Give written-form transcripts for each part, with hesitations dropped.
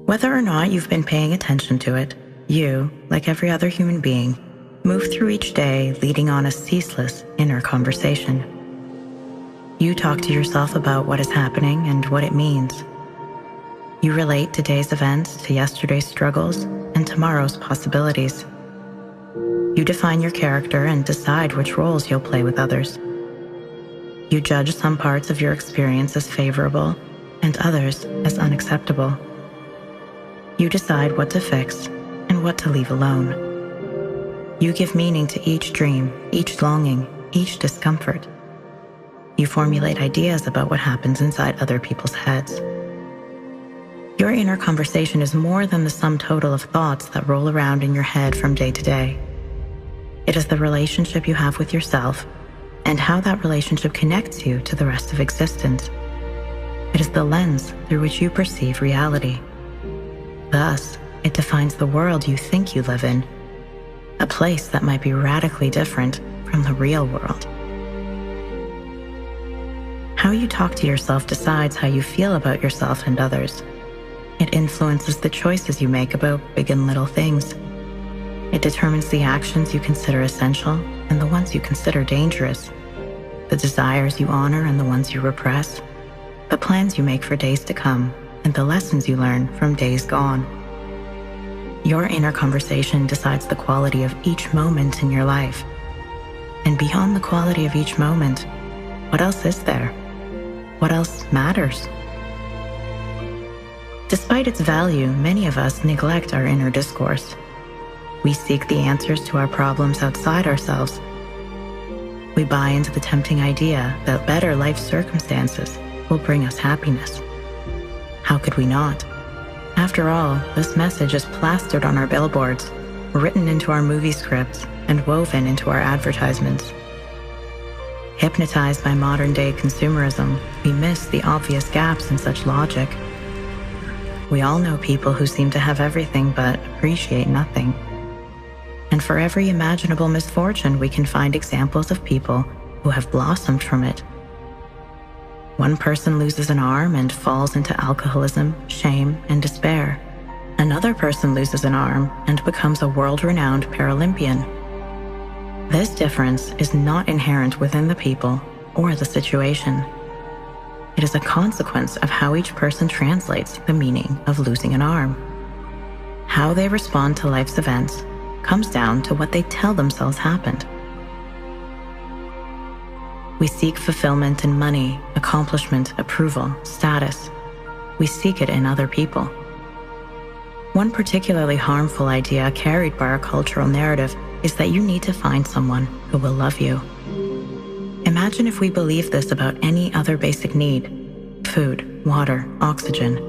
Whether or not you've been paying attention to it, you, like every other human being, move through each day leading on a ceaseless inner conversation. You talk to yourself about what is happening and what it means. You relate today's events to yesterday's struggles and tomorrow's possibilities. You define your character and decide which roles you'll play with others. You judge some parts of your experience as favorable and others as unacceptable. You decide what to fix and what to leave alone. You give meaning to each dream, each longing, each discomfort. You formulate ideas about what happens inside other people's heads. Your inner conversation is more than the sum total of thoughts that roll around in your head from day to day. It is the relationship you have with yourself and how that relationship connects you to the rest of existence. It is the lens through which you perceive reality. Thus, it defines the world you think you live in, a place that might be radically different from the real world. How you talk to yourself decides how you feel about yourself and others. It influences the choices you make about big and little things. It determines the actions you consider essential and the ones you consider dangerous, the desires you honor and the ones you repress, the plans you make for days to come, and the lessons you learn from days gone. Your inner conversation decides the quality of each moment in your life. And beyond the quality of each moment, what else is there? What else matters? Despite its value, many of us neglect our inner discourse. We seek the answers to our problems outside ourselves. We buy into the tempting idea that better life circumstances will bring us happiness. How could we not? After all, this message is plastered on our billboards, written into our movie scripts, and woven into our advertisements. Hypnotized by modern-day consumerism, we miss the obvious gaps in such logic. We all know people who seem to have everything but appreciate nothing. And for every imaginable misfortune, we can find examples of people who have blossomed from it. One person loses an arm and falls into alcoholism, shame, and despair. Another person loses an arm and becomes a world-renowned Paralympian. This difference is not inherent within the people or the situation. It is a consequence of how each person translates the meaning of losing an arm. How they respond to life's events comes down to what they tell themselves happened. We seek fulfillment in money, accomplishment, approval, status. We seek it in other people. One particularly harmful idea carried by our cultural narrative is that you need to find someone who will love you. Imagine if we believed this about any other basic need: food, water, oxygen.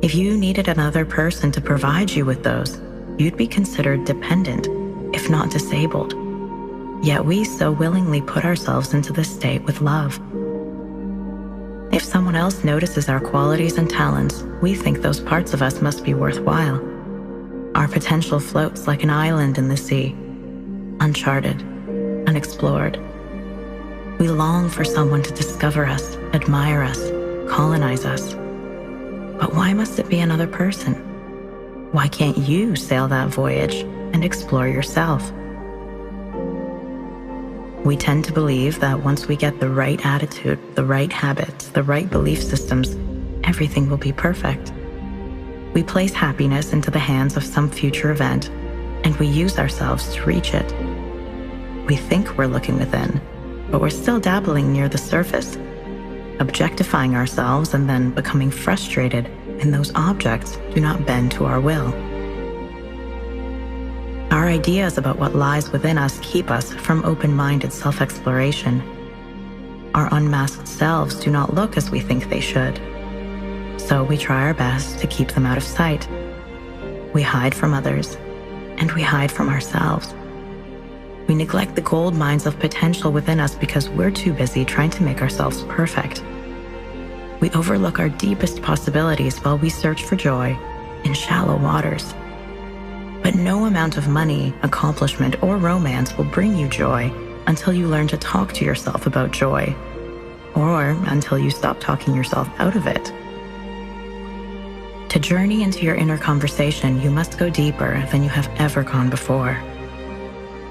If you needed another person to provide you with those, you'd be considered dependent, if not disabled. Yet we so willingly put ourselves into this state with love. If someone else notices our qualities and talents, we think those parts of us must be worthwhile. Our potential floats like an island in the sea, uncharted, unexplored. We long for someone to discover us, admire us, colonize us. But why must it be another person? Why can't you sail that voyage and explore yourself? We tend to believe that once we get the right attitude, the right habits, the right belief systems, everything will be perfect. We place happiness into the hands of some future event, and we use ourselves to reach it. We think we're looking within, but we're still dabbling near the surface, objectifying ourselves and then becoming frustrated when those objects do not bend to our will. Our ideas about what lies within us keep us from open-minded self-exploration. Our unmasked selves do not look as we think they should. So we try our best to keep them out of sight. We hide from others, and we hide from ourselves. We neglect the gold mines of potential within us because we're too busy trying to make ourselves perfect. We overlook our deepest possibilities while we search for joy in shallow waters. But no amount of money, accomplishment, or romance will bring you joy until you learn to talk to yourself about joy, or until you stop talking yourself out of it. To journey into your inner conversation, you must go deeper than you have ever gone before.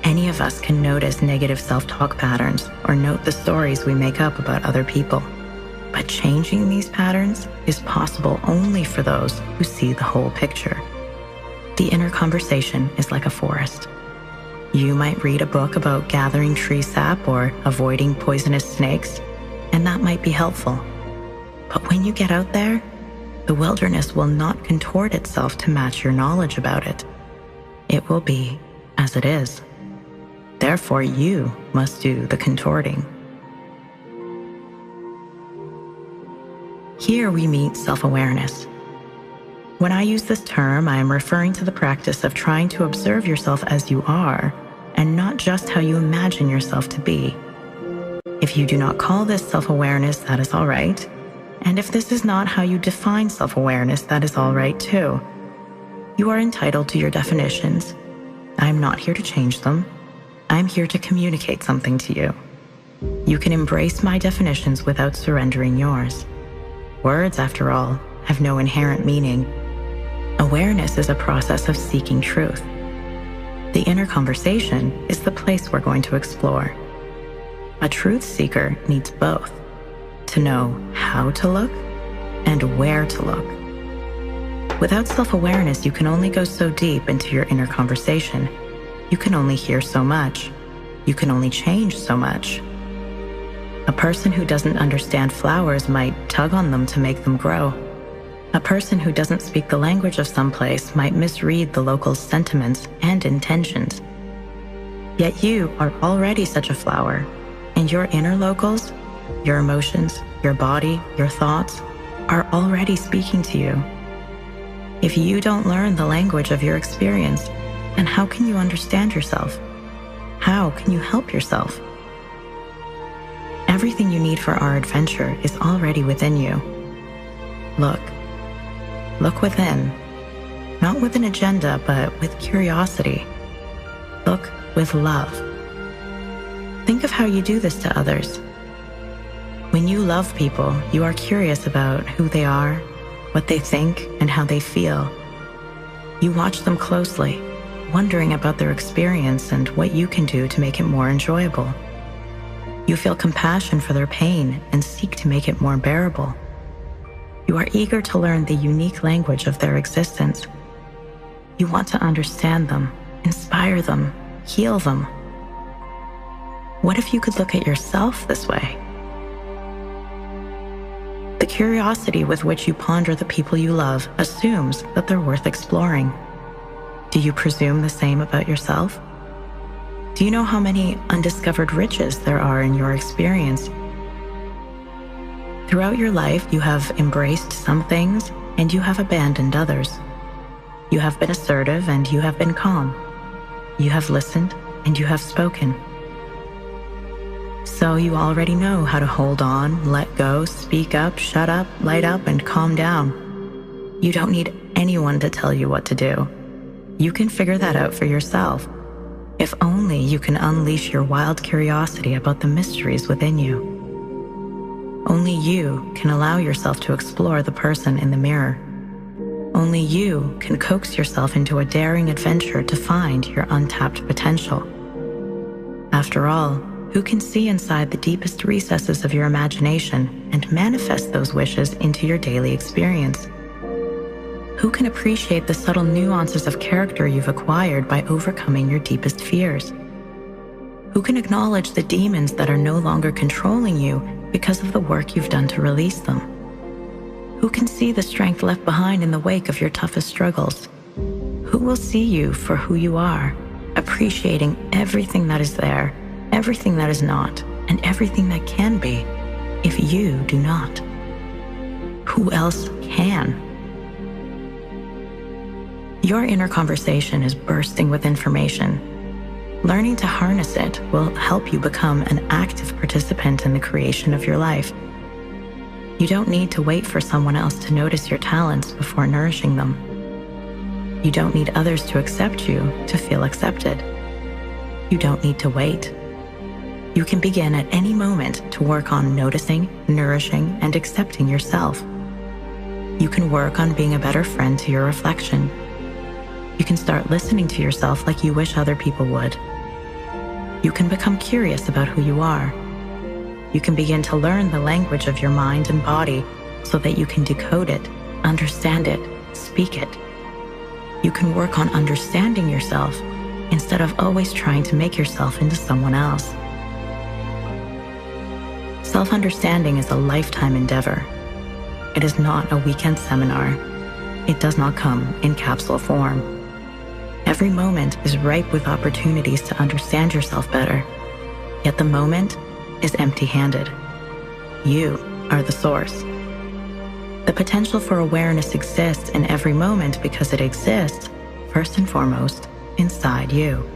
Any of us can notice negative self-talk patterns or note the stories we make up about other people. But changing these patterns is possible only for those who see the whole picture. The inner conversation is like a forest. You might read a book about gathering tree sap or avoiding poisonous snakes, and that might be helpful. But when you get out there, the wilderness will not contort itself to match your knowledge about it. It will be as it is. Therefore, you must do the contorting. Here we meet self-awareness. When I use this term, I am referring to the practice of trying to observe yourself as you are, and not just how you imagine yourself to be. If you do not call this self-awareness, that is all right. And if this is not how you define self-awareness, that is all right too. You are entitled to your definitions. I am not here to change them. I am here to communicate something to you. You can embrace my definitions without surrendering yours. Words, after all, have no inherent meaning. Awareness is a process of seeking truth. The inner conversation is the place we're going to explore. A truth seeker needs both, to know how to look and where to look. Without self-awareness, you can only go so deep into your inner conversation. You can only hear so much. You can only change so much. A person who doesn't understand flowers might tug on them to make them grow. A person who doesn't speak the language of some place might misread the locals' sentiments and intentions. Yet you are already such a flower, and your inner locals, your emotions, your body, your thoughts, are already speaking to you. If you don't learn the language of your experience, then how can you understand yourself? How can you help yourself? Everything you need for our adventure is already within you. Look. Look within, not with an agenda, but with curiosity. Look with love. Think of how you do this to others. When you love people, you are curious about who they are, what they think, and how they feel. You watch them closely, wondering about their experience and what you can do to make it more enjoyable. You feel compassion for their pain and seek to make it more bearable. You are eager to learn the unique language of their existence. You want to understand them, inspire them, heal them. What if you could look at yourself this way? The curiosity with which you ponder the people you love assumes that they're worth exploring. Do you presume the same about yourself? Do you know how many undiscovered riches there are in your experience? Throughout your life, you have embraced some things and you have abandoned others. You have been assertive and you have been calm. You have listened and you have spoken. So you already know how to hold on, let go, speak up, shut up, light up, and calm down. You don't need anyone to tell you what to do. You can figure that out for yourself. If only you can unleash your wild curiosity about the mysteries within you. Only you can allow yourself to explore the person in the mirror. Only you can coax yourself into a daring adventure to find your untapped potential. After all, who can see inside the deepest recesses of your imagination and manifest those wishes into your daily experience? Who can appreciate the subtle nuances of character you've acquired by overcoming your deepest fears? Who can acknowledge the demons that are no longer controlling you because of the work you've done to release them? Who can see the strength left behind in the wake of your toughest struggles? Who will see you for who you are, appreciating everything that is there, everything that is not, and everything that can be, if you do not? Who else can? Your inner conversation is bursting with information. Learning to harness it will help you become an active participant in the creation of your life. You don't need to wait for someone else to notice your talents before nourishing them. You don't need others to accept you to feel accepted. You don't need to wait. You can begin at any moment to work on noticing, nourishing, and accepting yourself. You can work on being a better friend to your reflection. You can start listening to yourself like you wish other people would. You can become curious about who you are. You can begin to learn the language of your mind and body so that you can decode it, understand it, speak it. You can work on understanding yourself instead of always trying to make yourself into someone else. Self-understanding is a lifetime endeavor. It is not a weekend seminar. It does not come in capsule form. Every moment is ripe with opportunities to understand yourself better. Yet the moment is empty-handed. You are the source. The potential for awareness exists in every moment because it exists, first and foremost, inside you.